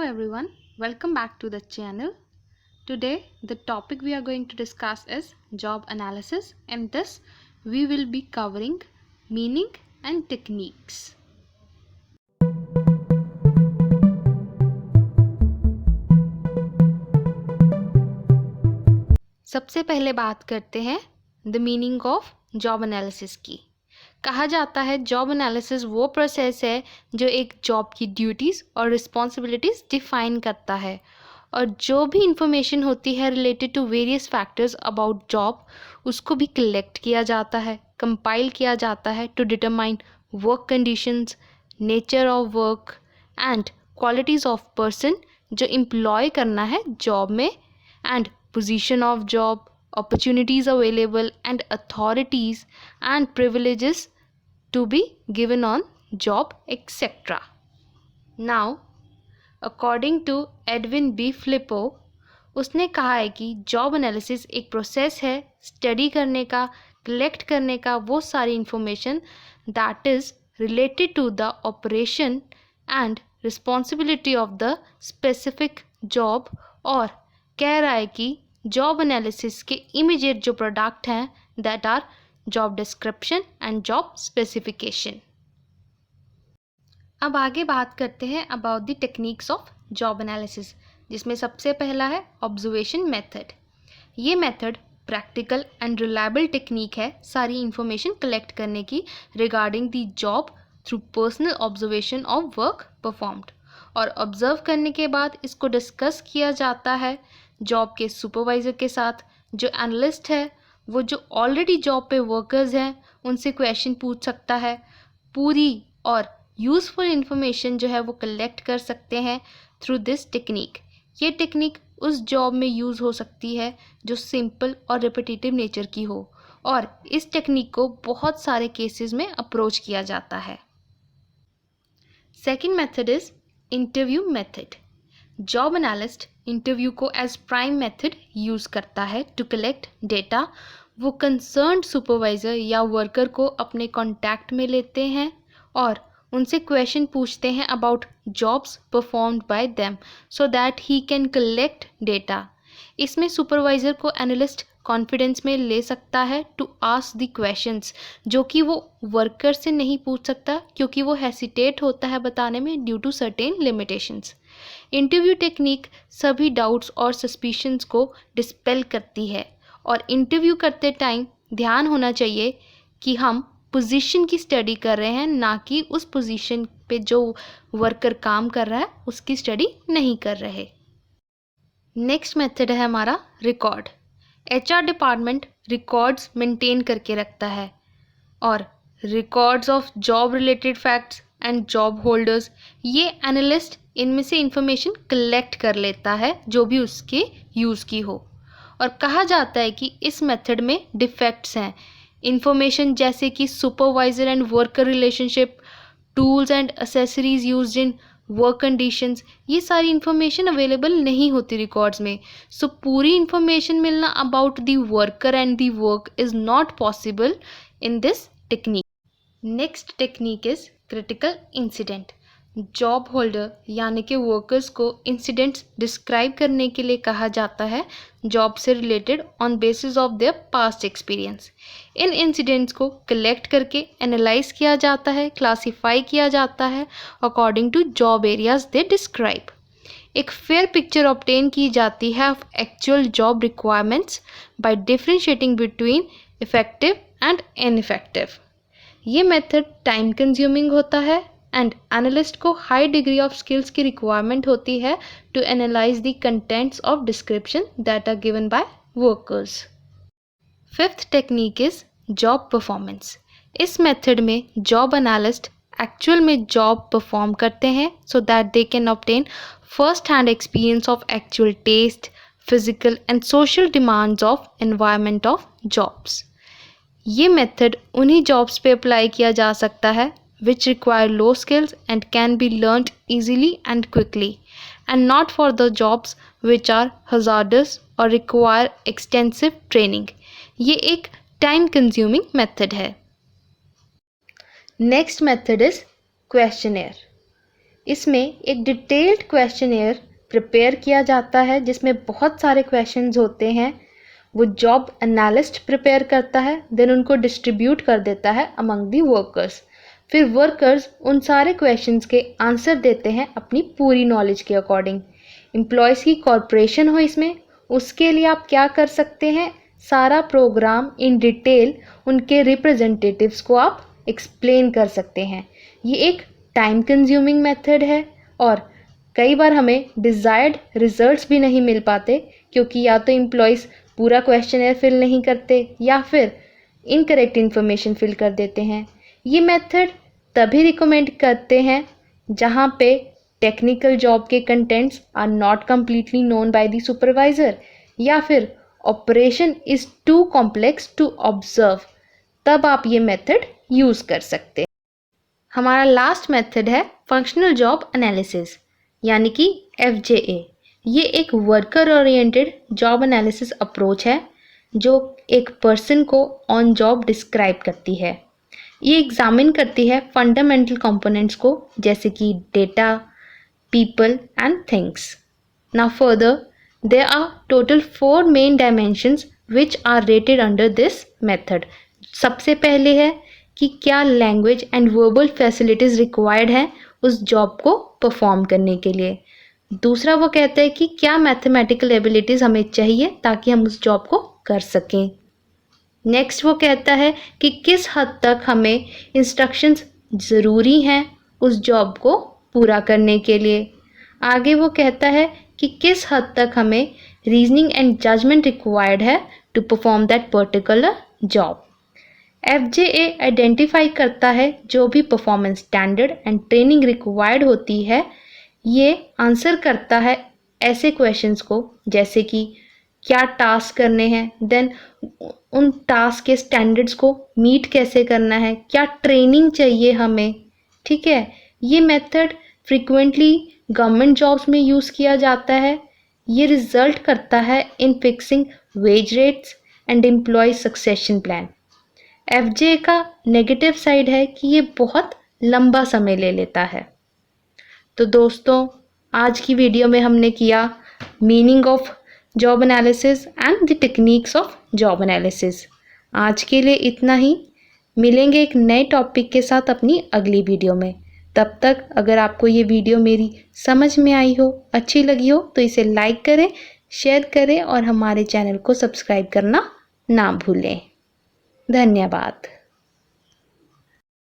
everyone, welcome back to the channel. Today the topic we are going to discuss is job analysis. In this we will be covering meaning and techniques. सबसे पहले बात करते हैं the meaning of job analysis की। कहा जाता है job analysis वो प्रोसेस है जो एक जॉब की ड्यूटीज़ और रिस्पॉन्सिबिलिटीज़ डिफाइन करता है और जो भी इंफॉर्मेशन होती है related to various factors about job उसको भी कलेक्ट किया जाता है, कंपाइल किया जाता है to determine work conditions, nature of work and qualities of person जो एम्प्लॉय करना है जॉब में, and position of job, opportunities available and authorities and privileges to be given on job, etc. Now, according to Edwin B. Flippo, उसने कहा है कि job analysis एक process है स्टडी करने का, कलेक्ट करने का वो सारी information that is related to the operation and responsibility of the specific job, और कह रहा है कि जॉब एनालिसिस के इमीडिएट जो प्रोडक्ट हैं that are job description and job specification. अब आगे बात करते हैं about the techniques of job analysis, जिसमें सबसे पहला है ऑब्जर्वेशन मेथड। ये method practical and reliable technique है सारी इंफॉर्मेशन कलेक्ट करने की regarding the job through personal observation of work performed, और ऑब्जर्व करने के बाद इसको डिस्कस किया जाता है जॉब के सुपरवाइज़र के साथ। जो एनालिस्ट है वो जो ऑलरेडी जॉब पे वर्कर्स हैं उनसे क्वेश्चन पूछ सकता है, पूरी और यूज़फुल इंफॉर्मेशन जो है वो कलेक्ट कर सकते हैं थ्रू दिस टेक्निक। ये टेक्निक उस जॉब में यूज़ हो सकती है जो सिंपल और रिपीटेटिव नेचर की हो, और इस टेक्निक को बहुत सारे केसेस में अप्रोच किया जाता है। Second method is interview method. Job analyst interview को एज प्राइम मेथड यूज़ करता है टू कलेक्ट डेटा। वो कंसर्न्ड सुपरवाइज़र या वर्कर को अपने कॉन्टैक्ट में लेते हैं और उनसे क्वेश्चन पूछते हैं about jobs performed by them so that he can collect data. इसमें सुपरवाइज़र को एनालिस्ट कॉन्फिडेंस में ले सकता है टू आस्क द क्वेश्चंस जो कि वो वर्कर से नहीं पूछ सकता क्योंकि वो हेसिटेट होता है बताने में due to certain limitations. Interview technique सभी डाउट्स और सस्पिशंस को डिस्पेल करती है, और इंटरव्यू करते टाइम ध्यान होना चाहिए कि हम पोजीशन की स्टडी कर रहे हैं, ना कि उस पोजीशन पे जो वर्कर काम कर रहा है उसकी स्टडी नहीं कर रहे। नेक्स्ट मेथड है हमारा record. HR department records maintain करके रखता है, और records of job related facts and job holders, ये एनालिस्ट इनमें से इंफॉर्मेशन कलेक्ट कर लेता है जो भी उसके यूज़ की हो। और कहा जाता है कि इस मेथड में डिफेक्ट्स हैं इंफॉर्मेशन जैसे कि supervisor and worker relationship, tools and accessories used in work conditions, ये सारी इंफॉर्मेशन अवेलेबल नहीं होती रिकॉर्ड्स में। सो पूरी इंफॉर्मेशन मिलना about the worker and the work is not possible in this technique. Next technique is critical incident. Job holder यानी कि workers को इंसिडेंट्स डिस्क्राइब करने के लिए कहा जाता है जॉब से related on basis of their past experience. इन इंसिडेंट्स को कलेक्ट करके एनालाइज किया जाता है, क्लासीफाई किया जाता है according to job areas they describe. एक फेयर पिक्चर ऑब्टेन की जाती है of actual job requirements by differentiating between effective and ineffective. ये मेथड टाइम कंज्यूमिंग होता है एंड एनालिस्ट को हाई डिग्री ऑफ स्किल्स की रिक्वायरमेंट होती है to analyse the contents of description that are given by workers. Fifth technique is job performance. इस method में job analyst actual में जॉब परफॉर्म करते हैं so that they can obtain first hand experience of actual test, physical and social demands of environment of jobs. ये method उन्हीं jobs पे apply किया जा सकता है which require low skills and can be learnt easily and quickly, and not for the jobs which are hazardous or require extensive training. ये एक time consuming method है। Next method is questionnaire. इसमें एक detailed questionnaire prepare किया जाता है जिसमें बहुत सारे क्वेश्चंस होते हैं। वो जॉब एनालिस्ट प्रिपेयर करता है, देन उनको डिस्ट्रीब्यूट कर देता है अमंग दी वर्कर्स। फिर वर्कर्स उन सारे क्वेश्चंस के आंसर देते हैं अपनी पूरी नॉलेज के अकॉर्डिंग। एम्प्लॉयज़ की कॉर्पोरेशन हो इसमें, उसके लिए आप क्या कर सकते हैं, सारा प्रोग्राम इन डिटेल उनके रिप्रेजेंटेटिव्स को आप एक्सप्लेन कर सकते हैं। ये एक टाइम कंज्यूमिंग मेथड है और कई बार हमें डिज़ायर्ड रिजल्ट्स भी नहीं मिल पाते क्योंकि या तो एम्प्लॉयज़ पूरा क्वेश्चनर फिल नहीं करते या फिर इनकरेक्ट इन्फॉर्मेशन फिल कर देते हैं। ये मेथड तभी रिकमेंड करते हैं जहाँ पे टेक्निकल जॉब के contents are not completely known by the supervisor या फिर operation is too complex to observe, तब आप ये मेथड यूज़ कर सकते हैं। हमारा लास्ट मेथड है फंक्शनल जॉब एनालिसिस यानी कि FJA। ये एक worker oriented job analysis approach है जो एक पर्सन को ऑन जॉब डिस्क्राइब करती है। ये एग्जामिन करती है फंडामेंटल कंपोनेंट्स को जैसे कि data, people and things. Now further there are total 4 main dimensions which are rated under this method। सबसे पहले है कि क्या language and verbal facilities required है उस जॉब को परफॉर्म करने के लिए। दूसरा वो कहता है कि क्या मैथमेटिकल एबिलिटीज़ हमें चाहिए ताकि हम उस जॉब को कर सकें। नेक्स्ट वो कहता है कि किस हद तक हमें इंस्ट्रक्शंस ज़रूरी हैं उस जॉब को पूरा करने के लिए। आगे वो कहता है कि किस हद तक हमें रीजनिंग एंड जजमेंट रिक्वायर्ड है to perform that particular job. FJA identify करता है जो भी performance standard and training required होती है। ये आंसर करता है ऐसे क्वेश्चंस को जैसे कि क्या टास्क करने हैं, देन उन टास्क के स्टैंडर्ड्स को मीट कैसे करना है, क्या ट्रेनिंग चाहिए हमें। ठीक है, ये मेथड फ्रिक्वेंटली गवर्नमेंट जॉब्स में यूज़ किया जाता है। ये रिजल्ट करता है in fixing wage rates and employ succession plan. FJA का नेगेटिव साइड है कि ये बहुत लंबा समय ले लेता है। तो दोस्तों, आज की वीडियो में हमने किया meaning of job analysis and the techniques of job analysis. आज के लिए इतना ही, मिलेंगे एक नए टॉपिक के साथ अपनी अगली वीडियो में। तब तक अगर आपको ये वीडियो मेरी समझ में आई हो, अच्छी लगी हो तो इसे लाइक करें, शेयर करें और हमारे चैनल को सब्सक्राइब करना ना भूलें। धन्यवाद।